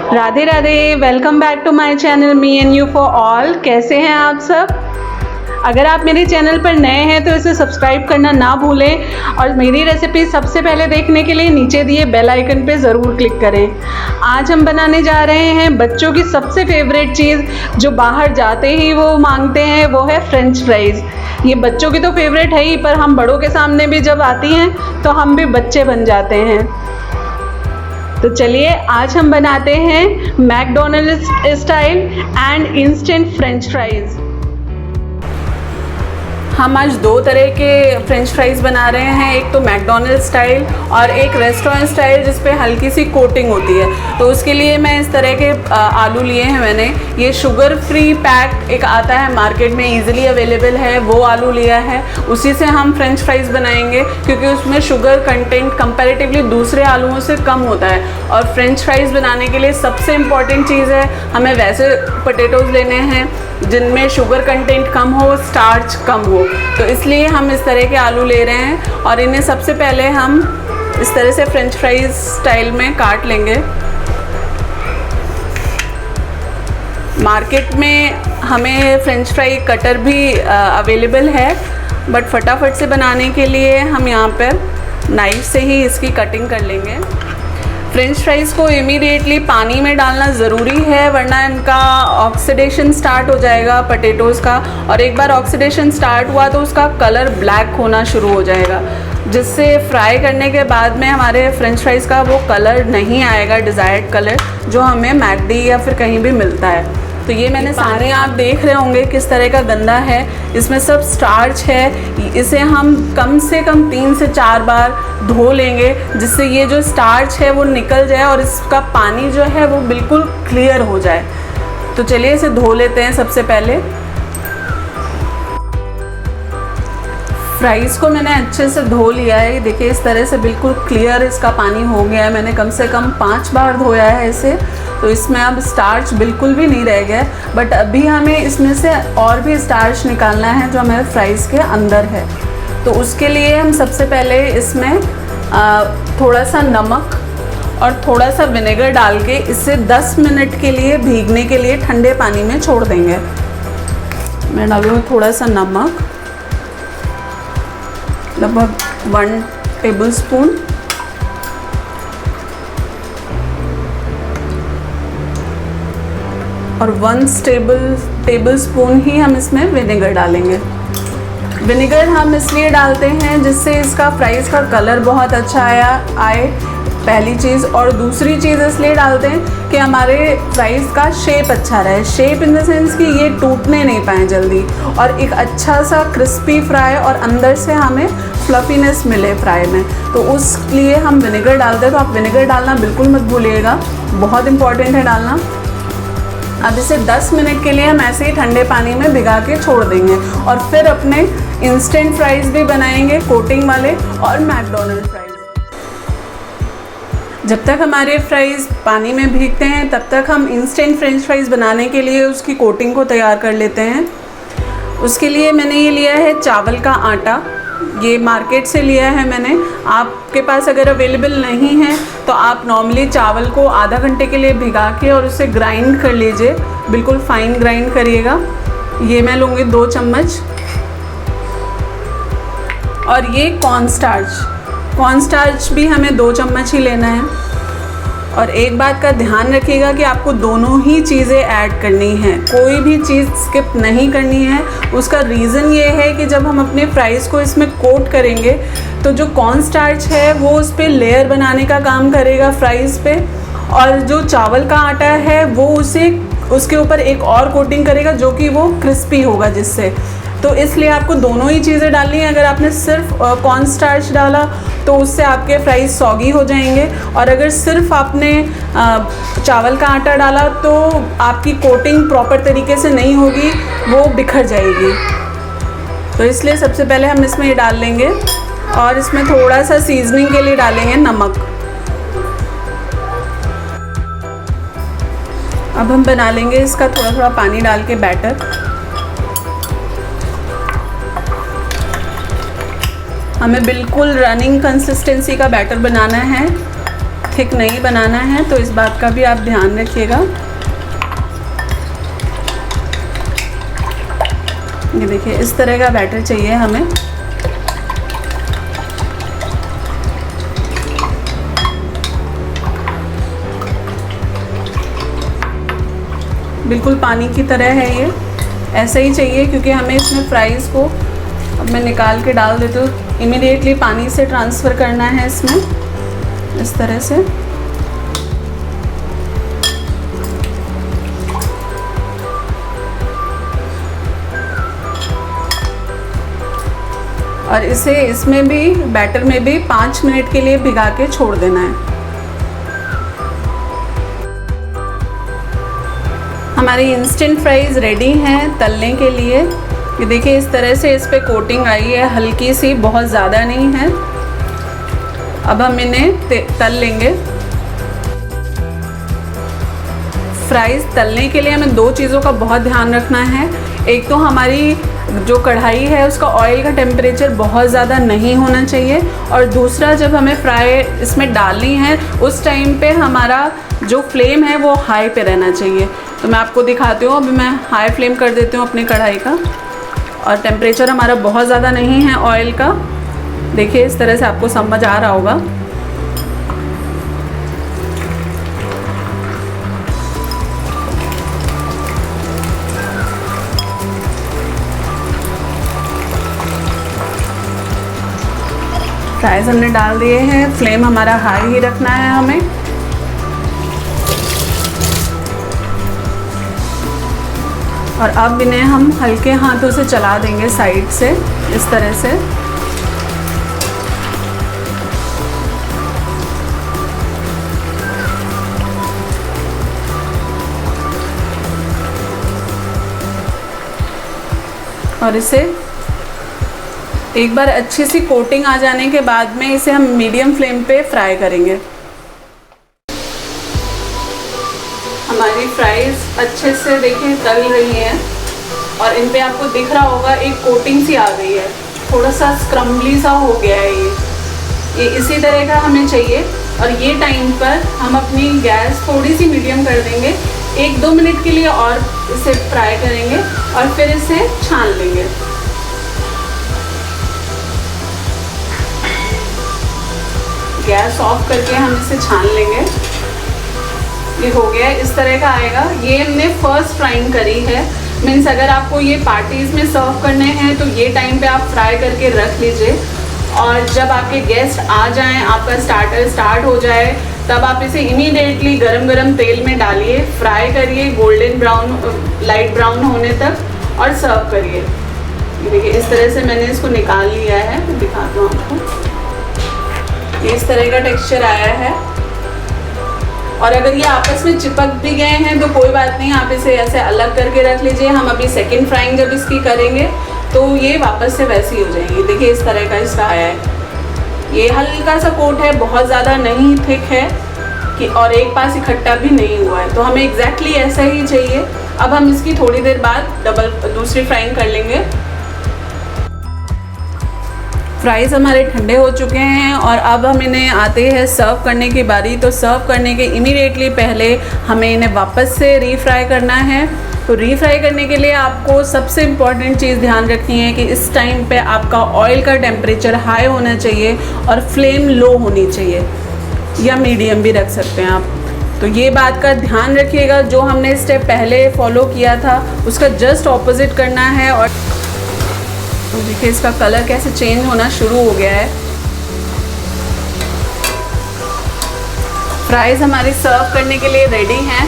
Radhe Radhe, welcome back to my channel me and you for all. कैसे हैं आप सब? अगर आप मेरे चैनल पर नए हैं तो इसे सब्सक्राइब करना ना भूलें और मेरी रेसिपी सबसे पहले देखने के लिए नीचे दिए बेल आइकन पे ज़रूर क्लिक करें। आज हम बनाने जा रहे हैं बच्चों की सबसे फेवरेट चीज़, जो बाहर जाते ही वो मांगते हैं, वो है फ्रेंच फ्राइज़। ये बच्चों की तो फेवरेट है ही, पर हम बड़ों के सामने भी जब आती हैं तो हम भी बच्चे बन जाते हैं। तो चलिए आज हम बनाते हैं McDonald's style and instant French fries. हम आज दो तरह के फ्रेंच फ्राइज़ बना रहे हैं, एक तो मैकडॉनल्ड्स स्टाइल और एक रेस्टोरेंट स्टाइल जिस पे हल्की सी कोटिंग होती है। तो उसके लिए मैं इस तरह के आलू लिए हैं मैंने। ये शुगर फ्री पैक एक आता है मार्केट में, इजीली अवेलेबल है, वो आलू लिया है। उसी से हम फ्रेंच फ्राइज़ बनाएंगे क्योंकि उसमें शुगर कंटेंट कंपैरेटिवली दूसरे आलूओं से कम होता है। और फ्रेंच फ्राइज़ बनाने के लिए सबसे इम्पॉर्टेंट चीज़ है, हमें वैसे पोटैटोज़ लेने हैं जिनमें शुगर कंटेंट कम हो, स्टार्च कम हो। तो इसलिए हम इस तरह के आलू ले रहे हैं और इन्हें सबसे पहले हम इस तरह से फ्रेंच फ्राइज़ स्टाइल में काट लेंगे। मार्केट में हमें फ्रेंच फ्राई कटर भी अवेलेबल है, बट फटाफट से बनाने के लिए हम यहाँ पर नाइफ से ही इसकी कटिंग कर लेंगे। फ्रेंच फ्राइज़ को इमीडिएटली पानी में डालना ज़रूरी है, वरना इनका ऑक्सीडेशन स्टार्ट हो जाएगा पोटैटोज़ का, और एक बार ऑक्सीडेशन स्टार्ट हुआ तो उसका कलर ब्लैक होना शुरू हो जाएगा, जिससे फ्राई करने के बाद में हमारे फ्रेंच फ्राइज़ का वो कलर नहीं आएगा, डिज़ायर्ड कलर जो हमें मैकडी या फिर कहीं भी मिलता है। तो ये मैंने सारे, आप देख रहे होंगे किस तरह का गंदा है, इसमें सब स्टार्च है। इसे हम कम से कम 3 से 4 बार धो लेंगे, जिससे ये जो स्टार्च है वो निकल जाए और इसका पानी जो है वो बिल्कुल क्लियर हो जाए। तो चलिए इसे धो लेते हैं। सबसे पहले फ्राइज़ को मैंने अच्छे से धो लिया है, देखिए इस तरह से बिल्कुल क्लियर इसका पानी हो गया है। मैंने कम से कम 5 बार धोया है इसे, तो इसमें अब स्टार्च बिल्कुल भी नहीं रह गया। बट अभी हमें इसमें से और भी स्टार्च निकालना है जो हमारे फ्राइज़ के अंदर है। तो उसके लिए हम सबसे पहले इसमें थोड़ा सा नमक और थोड़ा सा विनेगर डाल के इसे 10 मिनट के लिए भीगने के लिए ठंडे पानी में छोड़ देंगे। मैं डालूँगी थोड़ा सा नमक, लगभग 1 टेबलस्पून, और 1 टेबलस्पून ही हम इसमें विनेगर डालेंगे। विनेगर हम इसलिए डालते हैं जिससे इसका फ्राइज़ का कलर बहुत अच्छा आए, पहली चीज़। और दूसरी चीज़ इसलिए डालते हैं कि हमारे फ्राइज़ का शेप अच्छा रहे, शेप इन द सेंस कि ये टूटने नहीं पाए जल्दी, और एक अच्छा सा क्रिस्पी फ्राई और अंदर से हमें फ्लफीनेस मिले फ्राई में। तो उस लिए हम विनेगर डालते हैं। तो आप विनेगर डालना बिल्कुल मत भूलिएगा, बहुत इंपॉर्टेंट है डालना। अब इसे 10 मिनट के लिए हम ऐसे ही ठंडे पानी में भिगा के छोड़ देंगे, और फिर अपने इंस्टेंट फ्राइज़ भी बनाएंगे, कोटिंग वाले और मैकडॉनल्ड फ्राइज़। जब तक हमारे फ्राइज़ पानी में भीगते हैं तब तक हम इंस्टेंट फ्रेंच फ्राइज़ बनाने के लिए उसकी कोटिंग को तैयार कर लेते हैं। उसके लिए मैंने ये लिया है चावल का आटा, ये मार्केट से लिया है मैंने। आपके पास अगर अवेलेबल नहीं है तो आप नॉर्मली चावल को आधा घंटे के लिए भिगा के और उसे ग्राइंड कर लीजिए, बिल्कुल फाइन ग्राइंड करिएगा। ये मैं लूँगी 2 चम्मच। और ये कॉर्नस्टार्च भी हमें 2 चम्मच ही लेना है। और एक बात का ध्यान रखिएगा कि आपको दोनों ही चीज़ें ऐड करनी हैं, कोई भी चीज़ स्किप नहीं करनी है। उसका रीज़न ये है कि जब हम अपने फ्राइज़ को इसमें कोट करेंगे तो जो कॉर्नस्टार्च है वो उस पर लेयर बनाने का काम करेगा फ्राइज़ पे, और जो चावल का आटा है वो उसके ऊपर एक और कोटिंग करेगा जो कि वो क्रिस्पी होगा जिससे। तो इसलिए आपको दोनों ही चीज़ें डालनी है। अगर आपने सिर्फ कॉर्नस्टार्च डाला तो उससे आपके फ्राइज़ सॉगी हो जाएंगे, और अगर सिर्फ आपने चावल का आटा डाला तो आपकी कोटिंग प्रॉपर तरीके से नहीं होगी, वो बिखर जाएगी। तो इसलिए सबसे पहले हम इसमें ये डाल लेंगे, और इसमें थोड़ा सा सीजनिंग के लिए डालेंगे नमक। अब हम बना लेंगे इसका थोड़ा थोड़ा पानी डाल के बैटर। हमें बिल्कुल रनिंग कंसिस्टेंसी का बैटर बनाना है। थिक नहीं बनाना है, तो इस बात का भी आप ध्यान रखिएगा। ये देखिए इस तरह का बैटर चाहिए हमें। बिल्कुल पानी की तरह है ये, ऐसा ही चाहिए, क्योंकि हमें इसमें फ्राइज़ को, अब मैं निकाल के डाल देती हूँ, इमीडिएटली पानी से ट्रांसफ़र करना है इसमें, इस तरह से। और इसे इसमें भी, बैटर में भी 5 मिनट के लिए भिगा के छोड़ देना है। हमारी इंस्टेंट फ्राइज़ रेडी हैं तलने के लिए। ये देखिए इस तरह से इस पे कोटिंग आई है, हल्की सी, बहुत ज़्यादा नहीं है। अब हम इन्हें तल लेंगे। फ्राइज़ तलने के लिए हमें 2 चीज़ों का बहुत ध्यान रखना है। एक तो हमारी जो कढ़ाई है उसका ऑयल का टेम्परेचर बहुत ज़्यादा नहीं होना चाहिए, और दूसरा जब हमें फ्राई इसमें डालनी है उस टाइम पे हमारा जो फ्लेम है वो हाई पे रहना चाहिए। तो मैं आपको दिखाती हूँ, अभी मैं हाई फ्लेम कर देती हूँ अपनी कढ़ाई का, और टेम्परेचर हमारा बहुत ज़्यादा नहीं है ऑयल का। देखिए इस तरह से आपको समझ आ रहा होगा। फ्राइज़ हमने डाल दिए हैं, फ्लेम हमारा हाई ही रखना है हमें। और अब इन्हें हम हल्के हाथों से चला देंगे साइड से, इस तरह से। और इसे एक बार अच्छी सी कोटिंग आ जाने के बाद में इसे हम मीडियम फ्लेम पे फ्राई करेंगे। हमारी फ्राइज़ अच्छे से देखिए तल रही हैं, और इन पे आपको दिख रहा होगा एक कोटिंग सी आ गई है, थोड़ा सा स्क्रम्बली सा हो गया है ये इसी तरह का हमें चाहिए। और ये टाइम पर हम अपनी गैस थोड़ी सी मीडियम कर देंगे, 1-2 मिनट के लिए और इसे फ्राई करेंगे, और फिर इसे छान लेंगे। गैस ऑफ करके हम इसे छान लेंगे। ये हो गया, इस तरह का आएगा। ये हमने फर्स्ट फ्राइंग करी है, मीन्स अगर आपको ये पार्टीज़ में सर्व करने हैं तो ये टाइम पे आप फ्राई करके रख लीजिए, और जब आपके गेस्ट आ जाएं, आपका स्टार्टर स्टार्ट हो जाए, तब आप इसे इमीडिएटली गरम गरम तेल में डालिए, फ्राई करिए गोल्डन ब्राउन, लाइट ब्राउन होने तक, और सर्व करिए। ये देखिए इस तरह से मैंने इसको निकाल लिया है, तो दिखाता हूँ आपको। ये इस तरह का टेक्सचर आया है, और अगर ये आपस में चिपक भी गए हैं तो कोई बात नहीं, आप इसे ऐसे अलग करके रख लीजिए। हम अभी सेकंड फ्राइंग जब इसकी करेंगे तो ये वापस से वैसी हो जाएगी। देखिए इस तरह का इसका आया है। ये हल्का सा कोट है, बहुत ज़्यादा नहीं थिक है कि, और एक पास इकट्ठा भी नहीं हुआ है, तो हमें एग्जैक्टली ऐसा ही चाहिए। अब हम इसकी थोड़ी देर बाद दूसरी फ्राइंग कर लेंगे। फ्राइज़ हमारे ठंडे हो चुके हैं, और अब हम इन्हें आते हैं सर्व करने की बारी। तो सर्व करने के इमीडिएटली पहले हमें इन्हें वापस से रीफ्राई करना है। तो रीफ्राई करने के लिए आपको सबसे इम्पॉर्टेंट चीज़ ध्यान रखनी है कि इस टाइम पे आपका ऑयल का टेम्परेचर हाई होना चाहिए और फ्लेम लो होनी चाहिए, या मीडियम भी रख सकते हैं आप। तो ये बात का ध्यान रखिएगा, जो हमने स्टेप पहले फॉलो किया था उसका जस्ट ऑपोजिट करना है। और तो देखिए इसका कलर कैसे चेंज होना शुरू हो गया है। फ्राइज़ हमारी सर्व करने के लिए रेडी हैं,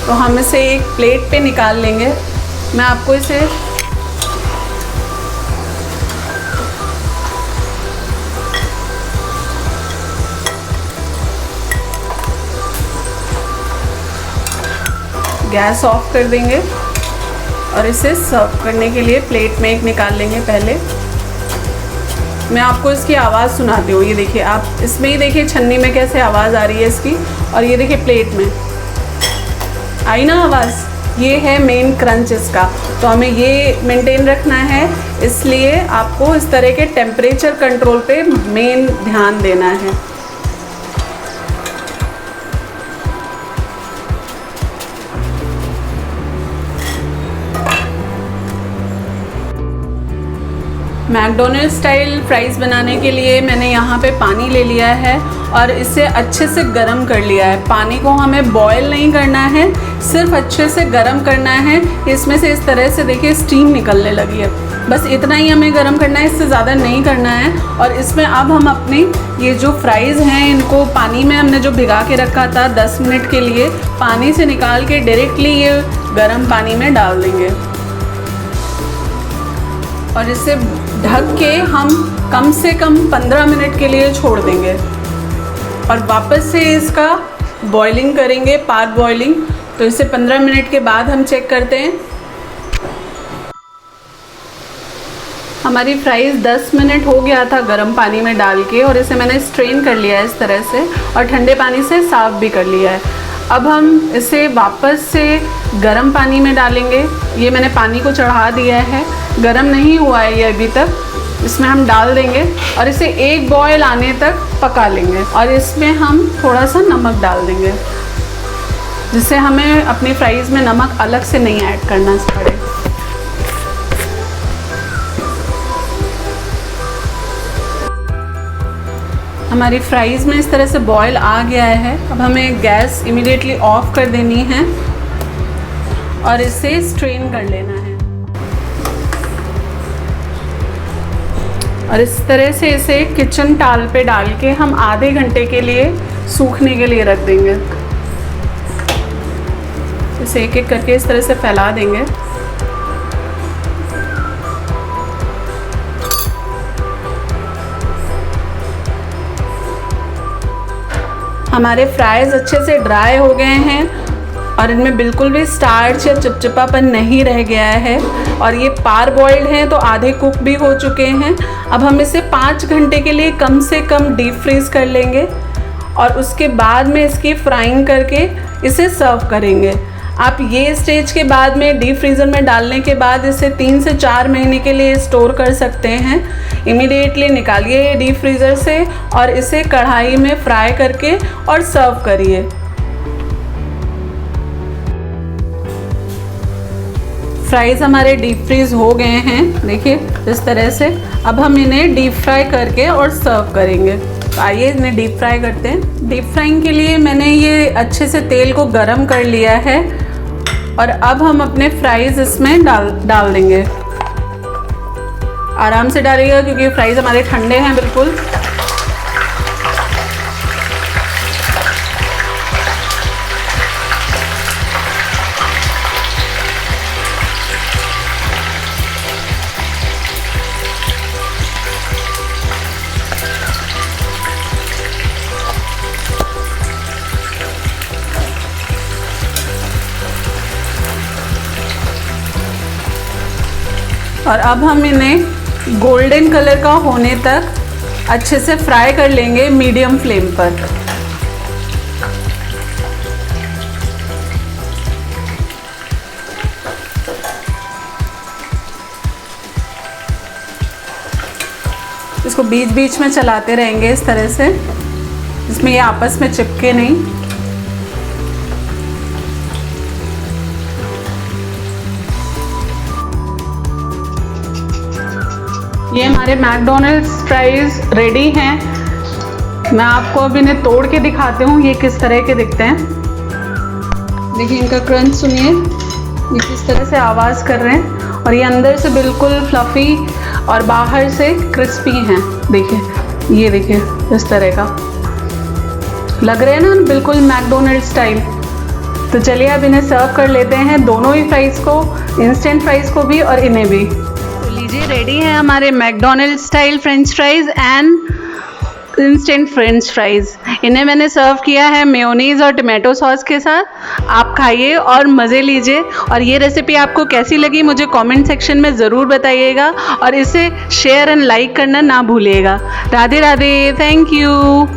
तो हम इसे एक प्लेट पे निकाल लेंगे। मैं आपको इसे गैस ऑफ कर देंगे, और इसे सर्व करने के लिए प्लेट में एक निकाल लेंगे। पहले मैं आपको इसकी आवाज़ सुनाती हूँ। ये देखिए, आप इसमें ही देखिए छन्नी में कैसे आवाज़ आ रही है इसकी, और ये देखिए प्लेट में आई ना आवाज़। ये है मेन क्रंच इसका, तो हमें ये मेंटेन रखना है, इसलिए आपको इस तरह के टेम्परेचर कंट्रोल पे मेन ध्यान देना है। मैकडोनल्ड स्टाइल फ्राइज़ बनाने के लिए मैंने यहाँ पे पानी ले लिया है और इसे अच्छे से गरम कर लिया है। पानी को हमें बॉयल नहीं करना है, सिर्फ अच्छे से गरम करना है। इसमें से इस तरह से देखिए स्टीम निकलने लगी है, बस इतना ही हमें गरम करना है, इससे ज़्यादा नहीं करना है। और इसमें अब हम अपनी ये जो फ्राइज़ हैं इनको पानी में हमने जो भिगा के रखा था 10 मिनट के लिए, पानी से निकाल के डायरेक्टली ये गरम पानी में डाल देंगे और इसे ढक के हम कम से कम 15 मिनट के लिए छोड़ देंगे और वापस से इसका बॉइलिंग करेंगे, पार बॉइलिंग। तो इसे 15 मिनट के बाद हम चेक करते हैं। हमारी फ्राइज़ 10 मिनट हो गया था गर्म पानी में डाल के और इसे मैंने स्ट्रेन कर लिया है इस तरह से और ठंडे पानी से साफ़ भी कर लिया है। अब हम इसे वापस से गर्म पानी में डालेंगे। ये मैंने पानी को चढ़ा दिया है, गर्म नहीं हुआ है ये अभी तक। इसमें हम डाल देंगे और इसे एक बॉयल आने तक पका लेंगे और इसमें हम थोड़ा सा नमक डाल देंगे, जिससे हमें अपनी फ्राइज़ में नमक अलग से नहीं ऐड करना पड़े। हमारी फ्राइज़ में इस तरह से बॉयल आ गया है। अब हमें गैस इमीडिएटली ऑफ कर देनी है और इसे स्ट्रेन कर लेना है और इस तरह से इसे किचन टाल पे डाल के हम आधे घंटे के लिए सूखने के लिए रख देंगे। इसे एक एक करके इस तरह से फैला देंगे। हमारे फ्राइज़ अच्छे से ड्राई हो गए हैं और इनमें बिल्कुल भी स्टार्च या चिपचिपापन नहीं रह गया है और ये पार बॉइल्ड हैं तो आधे कुक भी हो चुके हैं। अब हम इसे 5 घंटे के लिए कम से कम डीप फ्रीज़ कर लेंगे और उसके बाद में इसकी फ्राइंग करके इसे सर्व करेंगे। आप ये स्टेज के बाद में डीप फ्रीज़र में डालने के बाद इसे 3 से 4 महीने के लिए स्टोर कर सकते हैं। इमीडिएटली निकालिए डीप फ्रीज़र से और इसे कढ़ाई में फ्राई करके और सर्व करिए। फ्राइज़ हमारे डीप फ्रीज़ हो गए हैं, देखिए इस तरह से। अब हम इन्हें डीप फ्राई करके और सर्व करेंगे। तो आइए इन्हें डीप फ्राई करते हैं। डीप फ्राइंग के लिए मैंने ये अच्छे से तेल को गरम कर लिया है और अब हम अपने फ्राइज़ इसमें डाल देंगे। आराम से डालिएगा क्योंकि फ्राइज़ हमारे ठंडे हैं बिल्कुल। और अब हम इन्हें गोल्डन कलर का होने तक अच्छे से फ्राई कर लेंगे मीडियम फ्लेम पर। इसको बीच बीच में चलाते रहेंगे इस तरह से, जिसमें ये आपस में चिपके नहीं। ये हमारे मैकडोनल्ड्स फ्राइज़ रेडी हैं। मैं आपको अब इन्हें तोड़ के दिखाती हूँ ये किस तरह के दिखते हैं। देखिए इनका क्रंच सुनिए, ये किस तरह से आवाज़ कर रहे हैं और ये अंदर से बिल्कुल फ्लफ़ी और बाहर से क्रिस्पी हैं। देखिए ये देखिए इस तरह का लग रहे हैं ना, बिल्कुल मैकडोनल्ड स्टाइल। तो चलिए अब इन्हें सर्व कर लेते हैं, दोनों ही फ्राइज़ को, इंस्टेंट फ्राइज़ को भी और इन्हें भी। लीजिए रेडी है हमारे McDonald style French fries and instant French fries. इन्हें मैंने सर्व किया है मेयोनीज़ और टमाटो सॉस के साथ। आप खाइए और मज़े लीजिए। और ये रेसिपी आपको कैसी लगी मुझे कमेंट सेक्शन में ज़रूर बताइएगा और इसे शेयर एंड लाइक करना ना भूलिएगा। Radhe Radhe, thank you.